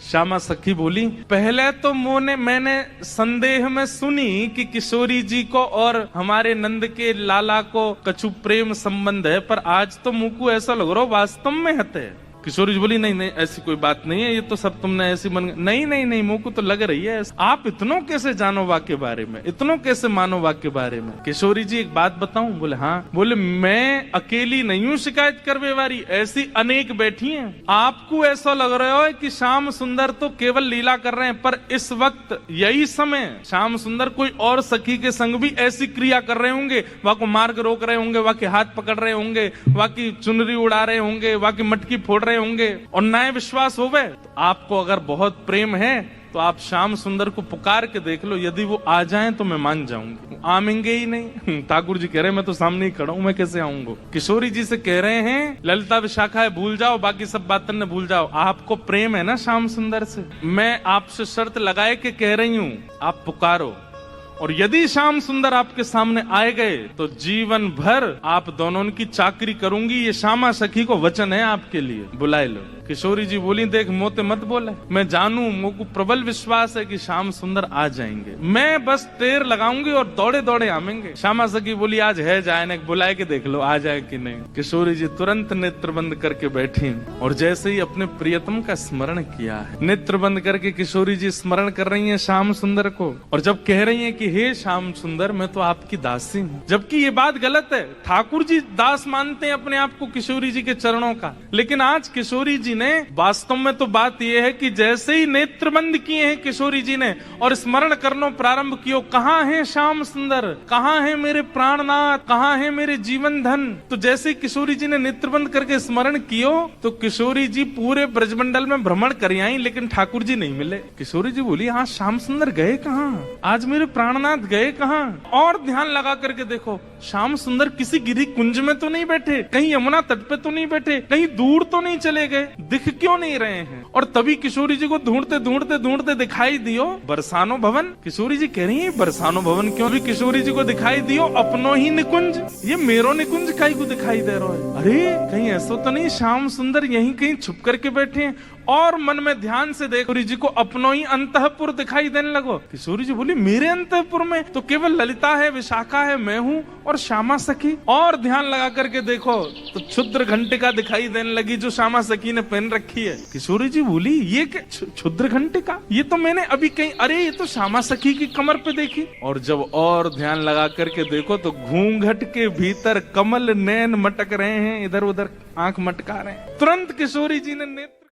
श्यामा सखी बोली, पहले तो मैंने संदेह में सुनी कि किशोरी जी को और हमारे नंद के लाला को कछु प्रेम संबंध है, पर आज तो मुझ को ऐसा लग रहा वास्तव में हते। किशोरी जी बोली, नहीं नहीं ऐसी कोई बात नहीं है, ये तो सब तुमने ऐसी नहीं नहीं नहीं मुझ को तो लग रही है। आप इतनों कैसे जानो वाक्य बारे में, इतनों कैसे मानो वाक्य बारे में? किशोरी जी एक बात बताऊं? बोले हाँ। बोले मैं अकेली नहीं हूँ शिकायत करवे वाली, ऐसी अनेक बैठी हैं। आपको ऐसा लग रहा है कि श्याम सुंदर तो केवल लीला कर रहे हैं, पर इस वक्त यही समय श्याम सुंदर कोई और सखी के संग भी ऐसी क्रिया कर रहे होंगे, वह को मार्ग रोक रहे होंगे, वह के हाथ पकड़ रहे होंगे, वह की चुनरी उड़ा रहे होंगे, वह की मटकी फोड़ होंगे, और नए विश्वास होवे। तो आपको अगर बहुत प्रेम है तो आप श्याम सुंदर को पुकार के देख लो, यदि वो आ जाएं तो मैं मान जाऊंगी। आएंगे ही नहीं। ठाकुर जी कह रहे हैं मैं तो सामने ही खड़ा हूं, मैं कैसे आऊंगा? किशोरी जी से कह रहे हैं ललिता विशाखा है भूल जाओ, बाकी सब बातें न भूल जाओ। आपको प्रेम है ना श्याम सुंदर से, मैं आपसे शर्त लगाए के कह रही हूं, आप पुकारो, और यदि श्याम सुंदर आपके सामने आए गए तो जीवन भर आप दोनों की चाकरी करूंगी। ये श्यामा सखी को वचन है आपके लिए, बुलाए लो। किशोरी जी बोली, देख मोते मत बोले, मैं जानू, मुझको प्रबल विश्वास है कि श्याम सुंदर आ जाएंगे, मैं बस टेर लगाऊंगी और दौड़े दौड़े आवेंगे। श्यामा सखी बोली, आज है जाए ना, बुलाए के देख लो आ जाए कि नहीं। किशोरी जी तुरंत नेत्र बंद करके बैठी और जैसे ही अपने प्रियतम का स्मरण किया है, नेत्र बंद करके किशोरी जी स्मरण कर रही है श्याम सुंदर को, और जब कह रही है कि हे श्याम सुंदर मैं तो आपकी दासी हूँ, जबकि ये बात गलत है। ठाकुर जी दास मानते हैं अपने आप को किशोरी जी के चरणों का, लेकिन आज किशोरी जी ने वास्तव में तो बात यह है कि जैसे ही नेत्र बंद किए हैं किशोरी जी ने और स्मरण करना प्रारंभ किया, कहाँ है श्याम सुंदर, कहाँ है मेरे प्राणनाथ, कहाँ है मेरे जीवन धन। तो जैसे ही किशोरी जी ने नेत्र बंद करके स्मरण कियो तो किशोरी जी पूरे ब्रजमंडल में भ्रमण कर आई, लेकिन ठाकुर जी नहीं मिले। किशोरी जी बोली, हाँ श्याम सुंदर गए कहाँ, आज मेरे प्राणनाथ गए कहाँ? और ध्यान लगा करके देखो, श्याम सुंदर किसी गिरी कुंज में तो नहीं बैठे, कहीं यमुना तट पे तो नहीं बैठे, कहीं दूर तो नहीं चले गए, दिख क्यों नहीं रहे हैं? और तभी किशोरी जी को ढूंढते ढूंढते ढूंढते दिखाई दियो बरसानो भवन। किशोरी जी कह रही है बरसानो भवन क्यों? भी किशोरी जी को दिखाई दियो अपनो ही निकुंज, ये मेरो निकुंज काई को दिखाई दे रहा है? अरे कहीं ऐसा तो नहीं श्याम सुंदर यहीं कहीं छुप करके बैठे हैं? और मन में ध्यान से देखो, किशोरी जी को अपनो ही अंतःपुर दिखाई देने लगो। किशोरी जी बोली, मेरे अंतःपुर में तो केवल ललिता है, विशाखा है, मैं हूँ और श्यामा सखी। और ध्यान लगा करके देखो तो क्षुद्र घंटिका दिखाई देने लगी जो श्यामा सखी ने पहन रखी है। किशोरी जी बोली, ये क्या क्षुद्र घंटिका? ये तो मैंने अभी कहीं, अरे ये तो श्यामा सखी की कमर पे देखी। और जब और ध्यान लगा करके देखो तो घूंघट के भीतर कमल नैन मटक रहे हैं, इधर उधर आंख मटका रहे हैं। तुरंत किशोरी जी ने